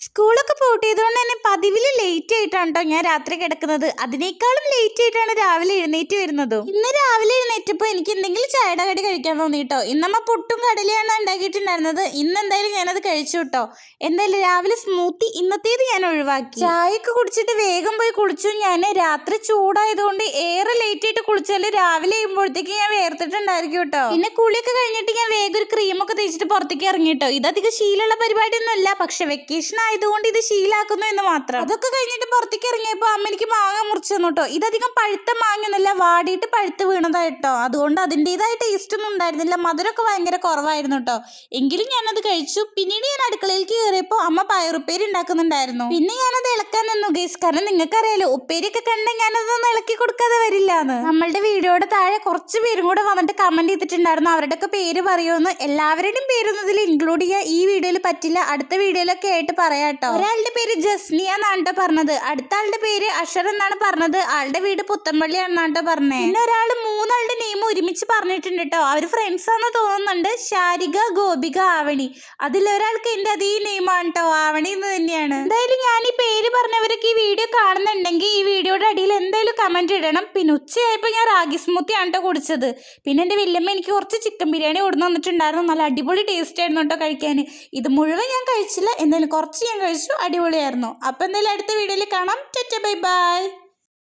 സ്കൂളൊക്കെ പൂട്ടിയതുകൊണ്ട് തന്നെ പതിവില് ലേറ്റ് ആയിട്ടാണ് കേട്ടോ ഞാൻ രാത്രി കിടക്കുന്നത്. അതിനേക്കാളും ലേറ്റ് ആയിട്ടാണ് രാവിലെ എഴുന്നേറ്റ് വരുന്നതും. ഇന്ന് രാവിലെ എഴുന്നേറ്റപ്പോൾ എനിക്ക് എന്തെങ്കിലും ചായയുടെ കടി കഴിക്കാൻ തോന്നി കേട്ടോ. ഇന്നമ്മ പുട്ടും കടലയാണ് ഉണ്ടാക്കിയിട്ടുണ്ടായിരുന്നത്. ഇന്ന് എന്തായാലും ഞാനത് കഴിച്ചു കേട്ടോ. എന്തായാലും രാവിലെ സ്മൂത്തി ഇന്നത്തേത് ഞാൻ ഒഴിവാക്കി. ചായയൊക്കെ കുടിച്ചിട്ട് വേഗം പോയി കുളിച്ചു. ഞാൻ രാത്രി ചൂടായതുകൊണ്ട് ഏറെ ലേറ്റ് ആയിട്ട് കുളിച്ചാൽ രാവിലെ ചെയ്യുമ്പോഴത്തേക്ക് ഞാൻ വേർത്തിട്ടുണ്ടായിരിക്കും കേട്ടോ. പിന്നെ കുളിയൊക്കെ കഴിഞ്ഞിട്ട് ഞാൻ വേഗം ഒരു ക്രീമൊക്കെ തേച്ചിട്ട് പുറത്തേക്ക് ഇറങ്ങി കേട്ടോ. ഇതധികം ശീലമുള്ള പരിപാടിയൊന്നും അല്ല, പക്ഷെ വെക്കേഷൻ ആയതുകൊണ്ട് ഇത് ശീലാക്കുന്നു എന്ന് മാത്രം. അതൊക്കെ കഴിഞ്ഞിട്ട് പുറത്തേക്ക് ഇറങ്ങിയപ്പോൾ അമ്മ എനിക്ക് മാങ്ങ മുറിച്ചു തന്നു കേട്ടോ. ഇതധികം പഴുത്ത മാങ്ങയൊന്നുമല്ല, വാടിയിട്ട് പഴുത്ത് വീണതായിട്ടോ. അതുകൊണ്ട് അതിൻ്റെതായ ടേസ്റ്റ് ഒന്നും ഉണ്ടായിരുന്നില്ല, മധുരമൊക്കെ ഭയങ്കര കുറവായിരുന്നു കേട്ടോ. എങ്കിലും ഞാനത് കഴിച്ചു. പിന്നീട് ഞാൻ അടുക്കളയിലേക്ക് കയറിയപ്പോൾ അമ്മ പയറുപ്പേരി ഉണ്ടാക്കുന്നുണ്ടായിരുന്നു. പിന്നെ ഞാനത് ഇളക്കാൻ നിന്നു ഗൈസ്, കാരണം നിങ്ങൾക്കറിയാലോ ഉപ്പേരിയൊക്കെ കണ്ട് ഞാനതൊന്നും ഇളക്കി കൊടുക്കാതെ വരില്ലാന്ന്. നമ്മളുടെ വീഡിയോയുടെ താഴെ കുറച്ച് പേരും കൂടെ വന്നിട്ട് കമന്റ് ചെയ്തിട്ടുണ്ടായിരുന്നു അവരുടെയൊക്കെ പേര് പറയുമെന്ന്. എല്ലാവരുടെയും പേരൊന്നും ഇതിൽ ഇൻക്ലൂഡ് ചെയ്യാൻ ഈ വീഡിയോയിൽ പറ്റില്ല, അടുത്ത വീഡിയോയിലൊക്കെ ആയിട്ട് പറയാട്ടോ. ഒരാളുടെ പേര് ജസ്നിയ എന്നാണ് പറഞ്ഞത്, അടുത്ത ആളുടെ പേര് അഷർ എന്നാണ് പറഞ്ഞത്. ആളുടെ വീട് പുത്തമ്പള്ളിയാണെന്നാണ് പറഞ്ഞത്. പിന്നെ ഒരാൾ മൂന്നാളുടെ നെയിം ഒരുമിച്ച് പറഞ്ഞിട്ടുണ്ട് കേട്ടോ. അവര് ഫ്രണ്ട്സ് ആണെന്ന് തോന്നുന്നുണ്ട്. ശാരിക, ഗോപിക, ആവണി. അതിലൊരാൾക്ക് എന്റെ അതേ നെയിമാണ് കേട്ടോ, ആവണി എന്ന് തന്നെയാണ്. എന്തായാലും ഞാൻ ഈ പേര് പറഞ്ഞവരൊക്കെ ഈ വീഡിയോ കാണുന്നുണ്ടെങ്കിൽ ഈ വീഡിയോയുടെ അടിയിൽ എന്തായാലും കമന്റ് ഇടണം. പിന്നെ ഉച്ചയായപ്പോൾ ഞാൻ റാഗി സ്മൂത്തി ആണ് കേട്ടോ കുടിച്ചത്. പിന്നെ എൻ്റെ വല്യമ്മ എനിക്ക് കുറച്ച് ചിക്കൻ ബിരിയാണി കൊടുന്ന് വന്നിട്ടുണ്ടായിരുന്നു. നല്ല അടിപൊളി ടേസ്റ്റ് ആയിരുന്നു കേട്ടോ കഴിക്കാൻ. ഇത് മുഴുവൻ ഞാൻ കഴിച്ചില്ല, എന്തായാലും കുറച്ച് ഞാൻ കഴിച്ചു, അടിപൊളിയായിരുന്നു. അപ്പോൾ എന്തായാലും അടുത്ത വീഡിയോയിൽ കാണാം. Bye bye.